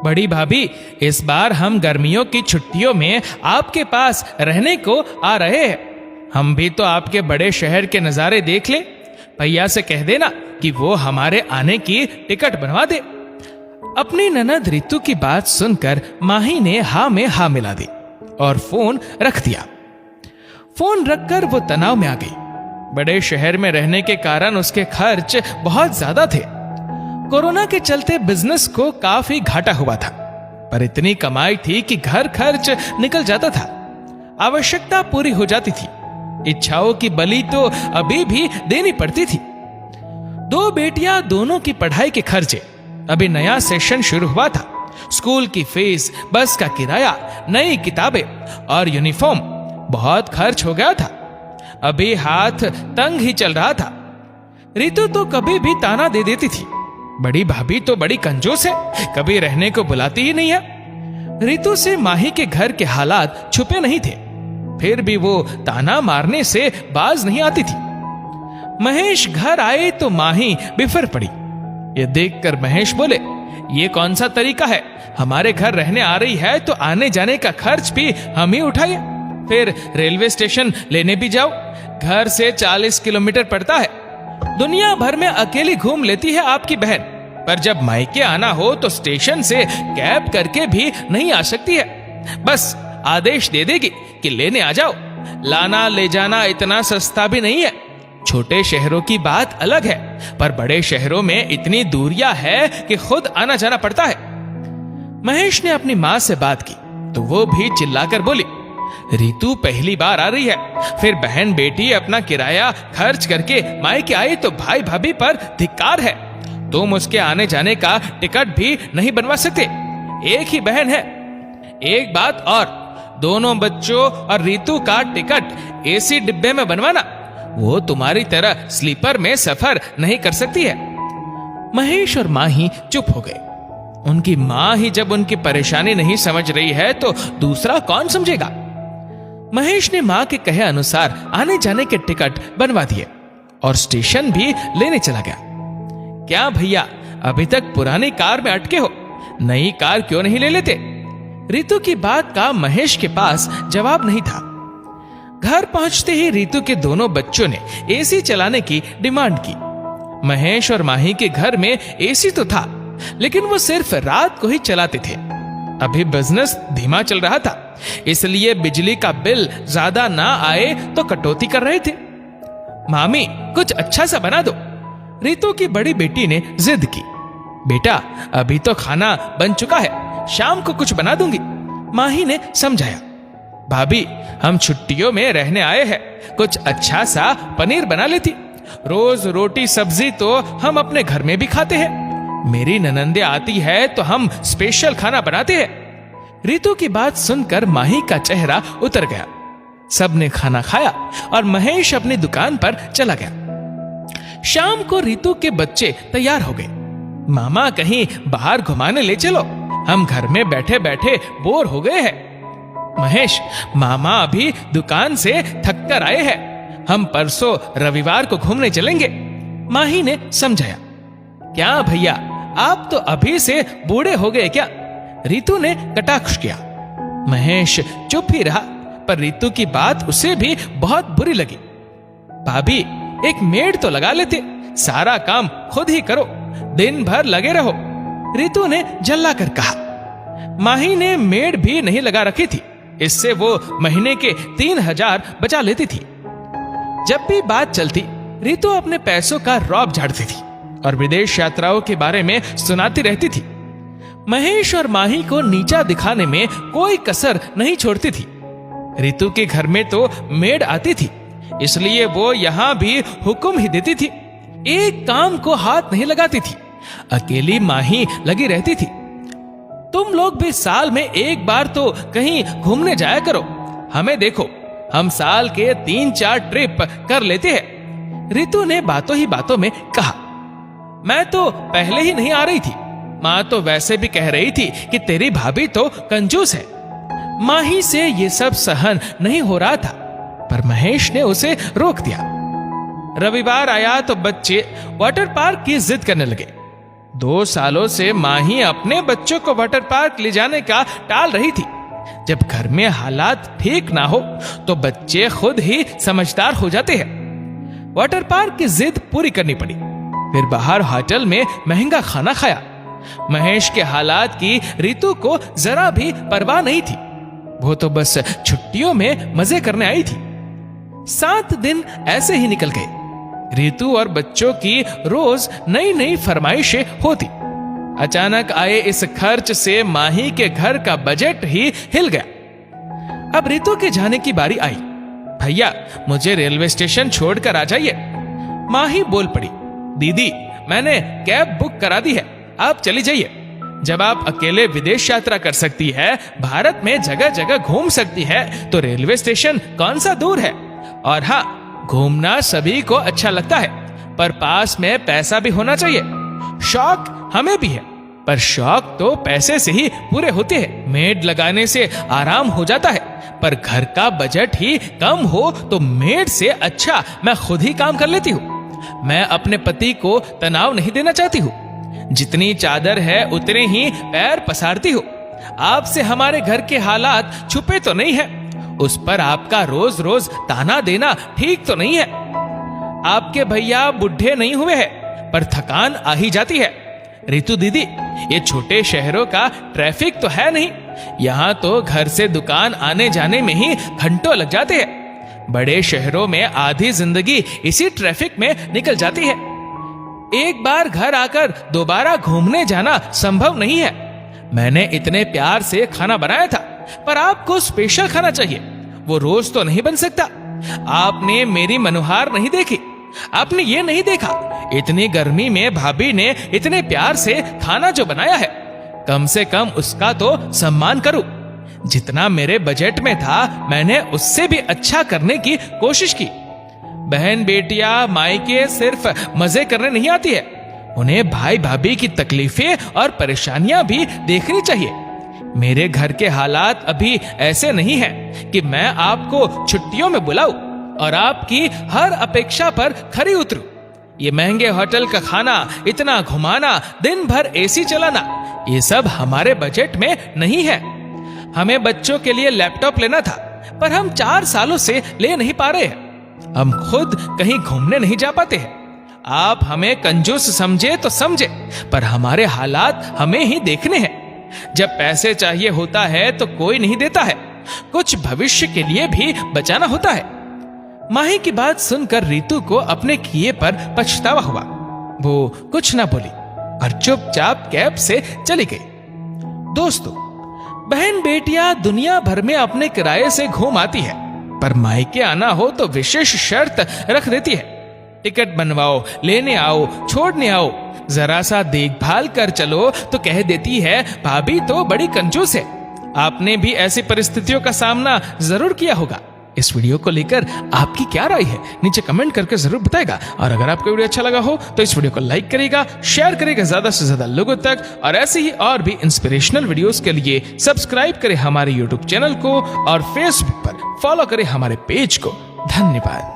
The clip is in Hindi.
बड़ी भाभी, इस बार हम गर्मियों की छुट्टियों में आपके पास रहने को आ रहे हैं। हम भी तो आपके बड़े शहर के नज़ारे देख ले। भैया से कह देना कि वो हमारे आने की टिकट बनवा दे। अपनी ननद रितु की बात सुनकर माही ने हाँ में हाँ मिला दी और फोन रख दिया। फोन रखकर वो तनाव में आ गई। बड़े शहर में रहने के कारण उसके खर्च बहुत ज्यादा थे। कोरोना के चलते बिजनेस को काफी घाटा हुआ था, पर इतनी कमाई थी कि घर खर्च निकल जाता था, आवश्यकता पूरी हो जाती थी। इच्छाओं की बलि तो अभी भी देनी पड़ती थी। 2 बेटियां, दोनों की पढ़ाई के खर्चे। अभी नया सेशन शुरू हुआ था। स्कूल की फीस, बस का किराया, नई किताबें और यूनिफॉर्म, बहुत खर्च हो गया था। अभी हाथ तंग ही चल रहा था। रितु तो कभी भी ताना दे देती थी, बड़ी भाभी तो बड़ी कंजूस है, कभी रहने को बुलाती ही नहीं है। रितु से माही के घर के हालात छुपे नहीं थे, फिर भी वो ताना मारने से बाज नहीं आती थी। महेश घर आए तो माही बिफर पड़ी। ये देखकर महेश बोले, ये कौन सा तरीका है? हमारे घर रहने आ रही है तो आने जाने का खर्च भी हम ही उठाए, फिर रेलवे स्टेशन लेने भी जाओ। घर से 40 किलोमीटर पड़ता है। दुनिया भर में अकेली घूम लेती है आपकी बहन, पर जब मायके आना हो तो स्टेशन से कैब करके भी नहीं आ सकती है। बस आदेश दे देगी कि लेने आ जाओ। लाना ले जाना इतना सस्ता भी नहीं है। छोटे शहरों की बात अलग है, पर बड़े शहरों में इतनी दूरियां है कि खुद आना जाना पड़ता है। महेश ने अपनी माँ से बात की तो वो भी चिल्लाकर बोली, रितु पहली बार आ रही है, फिर बहन बेटी अपना किराया खर्च करके मायके आई तो भाई भाभी पर धिक्कार है। तुम उसके आने जाने का टिकट भी नहीं बनवा सकते, एक ही बहन है। एक बात और, दोनों बच्चों और रितु का टिकट एसी डिब्बे में बनवाना, वो तुम्हारी तरह स्लीपर में सफर नहीं कर सकती है। महेश और माही चुप हो गए। उनकी माँ ही जब उनकी परेशानी नहीं समझ रही है तो दूसरा कौन समझेगा। महेश ने माँ के कहे अनुसार आने जाने के टिकट बनवा दिए और स्टेशन भी लेने चला गया। क्या भैया, अभी तक पुरानी कार में अटके हो? नई कार क्यों नहीं ले लेते? रितु की बात का महेश के पास जवाब नहीं था। घर पहुंचते ही रितु के दोनों बच्चों ने एसी चलाने की डिमांड की। महेश और माही के घर में एसी तो था, लेकिन वो सिर्फ रात को ही चलाते थे। अभी बिजनेस धीमा चल रहा था, इसलिए बिजली का बिल ज्यादा ना आए तो कटौती कर रहे थे। मामी, कुछ अच्छा सा बना दो, रितु की बड़ी बेटी ने जिद की। बेटा, अभी तो खाना बन चुका है, शाम को कुछ बना दूंगी, माही ने समझाया। भाभी, हम छुट्टियों में रहने आए हैं, कुछ अच्छा सा पनीर बना लेती। रोज रोटी सब्जी तो हम अपने घर में भी खाते हैं। मेरी ननंदे आती है तो हम स्पेशल खाना बनाते हैं। रितु की बात सुनकर माही का चेहरा उतर गया। सबने खाना खाया और महेश अपनी दुकान पर चला गया। शाम को रितु के बच्चे तैयार हो गए। मामा, कहीं बाहर घुमाने ले चलो, हम घर में बैठे बैठे बोर हो गए हैं। महेश, मामा अभी दुकान से थक कर आए हैं, हम परसों रविवार को घूमने चलेंगे, माही ने समझाया। क्या भैया, आप तो अभी से बूढ़े हो गए क्या? रितु ने कटाक्ष किया। महेश चुप ही रहा, पर रितु की बात उसे भी बहुत बुरी लगी। भाभी, एक मेड तो लगा लेते, सारा काम खुद ही करो, दिन भर लगे रहो, रितु ने जल्ला कर कहा। माही ने मेड भी नहीं लगा रखी थी, इससे वो महीने के 3000 बचा लेती थी। जब भी बात चलती, रितु अपने पैसों का रौब झाड़ती थी और विदेश यात्राओं के बारे में सुनाती रहती थी। महेश और माही को नीचा दिखाने में कोई कसर नहीं छोड़ती थी। रितु के घर में तो मेड आती थी, इसलिए वो यहाँ भी हुक्म ही देती थी, एक काम को हाथ नहीं लगाती थी। अकेली माही लगी रहती थी। तुम लोग भी साल में एक बार तो कहीं घूमने जाया करो, हमें देखो, हम साल के 3-4 ट्रिप कर लेते हैं, रितु ने बातों ही बातों में कहा। मैं तो पहले ही नहीं आ रही थी, माँ तो वैसे भी कह रही थी कि तेरी भाभी तो कंजूस है। माही से ये सब सहन नहीं हो रहा था, पर महेश ने उसे रोक दिया। रविवार आया तो बच्चे वाटर पार्क की जिद करने लगे। 2 सालों से माँ ही अपने बच्चों को वाटर पार्क ले जाने का टाल रही थी। जब घर में हालात ठीक ना हो तो बच्चे खुद ही समझदार हो जाते हैं। वाटर पार्क की जिद पूरी करनी पड़ी। फिर बाहर होटल में महंगा खाना खाया। महेश के हालात की रितु को जरा भी परवाह नहीं थी। वो तो बस छुट्टियों में मजे करने आई थी। 7 दिन ऐसे ही निकल गए। रितु और बच्चों की रोज नई नई फरमाइशें होती। अचानक आए इस खर्च से माही के घर का बजट ही हिल गया। अब रितु के जाने की बारी आई। भैया, मुझे रेलवे स्टेशन छोड़कर आ जाइए। माही बोल पड़ी, दीदी मैंने कैब बुक करा दी है, आप चली जाइए। जब आप अकेले विदेश यात्रा कर सकती है, भारत में जगह जगह घूम सकती है, तो रेलवे स्टेशन कौन सा दूर है। और हाँ, घूमना सभी को अच्छा लगता है, पर पास में पैसा भी होना चाहिए। शौक हमें भी है, पर शौक तो पैसे से ही पूरे होते हैं। मेड लगाने से आराम हो जाता है, पर घर का बजट ही कम हो तो मेड से अच्छा मैं खुद ही काम कर लेती हूँ। मैं अपने पति को तनाव नहीं देना चाहती हूँ। जितनी चादर है उतने ही पैर पसारती हूँ। आपसे हमारे घर के हालात छुपे तो नहीं है, उस पर आपका रोज रोज ताना देना ठीक तो नहीं है। आपके भैया बुढ़े नहीं हुए हैं, पर थकान आ ही जाती है। रितु दीदी, ये छोटे शहरों का ट्रैफिक तो है नहीं, यहाँ तो घर से दुकान आने जाने में ही घंटों लग जाते हैं। बड़े शहरों में आधी जिंदगी इसी ट्रैफिक में निकल जाती है। एक बार घर आकर दोबारा घूमने जाना संभव नहीं है। मैंने इतने प्यार से खाना बनाया था, पर आपको स्पेशल खाना चाहिए, वो रोज तो नहीं बन सकता। आपने मेरी मनोहार नहीं देखी, आपने ये नहीं देखा इतनी गर्मी में भाभी ने इतने प्यार से खाना जो बनाया है, कम से कम उसका तो सम्मान करूं। जितना मेरे बजट में था मैंने उससे भी अच्छा करने की कोशिश की। बहन बेटियां मायके सिर्फ मजे करने नहीं आती है, उन्हें भाई भाभी की तकलीफें और परेशानियां भी देखनी चाहिए। मेरे घर के हालात अभी ऐसे नहीं हैं कि मैं आपको छुट्टियों में बुलाऊं और आपकी हर अपेक्षा पर खरी उतरूं। ये महंगे होटल का खाना, इतना घुमाना, दिन भर एसी चलाना, ये सब हमारे बजट में नहीं है। हमें बच्चों के लिए लैपटॉप लेना था, पर हम 4 सालों से ले नहीं पा रहे हैं। हम खुद कहीं घूमने नहीं जा पाते हैं। आप हमें कंजूस समझे तो समझे, पर हमारे हालात हमें ही देखने हैं। जब पैसे चाहिए होता है तो कोई नहीं देता है, कुछ भविष्य के लिए भी बचाना होता है। माही की बात सुनकर रितु को अपने किए पर पछतावा हुआ। वो कुछ ना बोली और चुपचाप कैब से चली गई। दोस्तों, बहन बेटियां दुनिया भर में अपने किराए से घूम आती है, पर मायके आना हो तो विशेष शर्त रख देती है। टिकट बनवाओ, लेने आओ, छोड़ने आओ, जरा सा देखभाल कर चलो तो कह देती है भाभी तो बड़ी कंजूस है। आपने भी ऐसी परिस्थितियों का सामना जरूर किया होगा। इस वीडियो को लेकर आपकी क्या राय है, नीचे कमेंट करके जरूर बताएगा। और अगर आपको वीडियो अच्छा लगा हो तो इस वीडियो को लाइक करेगा, शेयर करेगा ज्यादा से ज्यादा लोगों तक। और ऐसे ही और भी इंस्पिरेशनल वीडियोस के लिए सब्सक्राइब करें हमारे यूट्यूब चैनल को और फेसबुक पर फॉलो करें हमारे पेज को। धन्यवाद।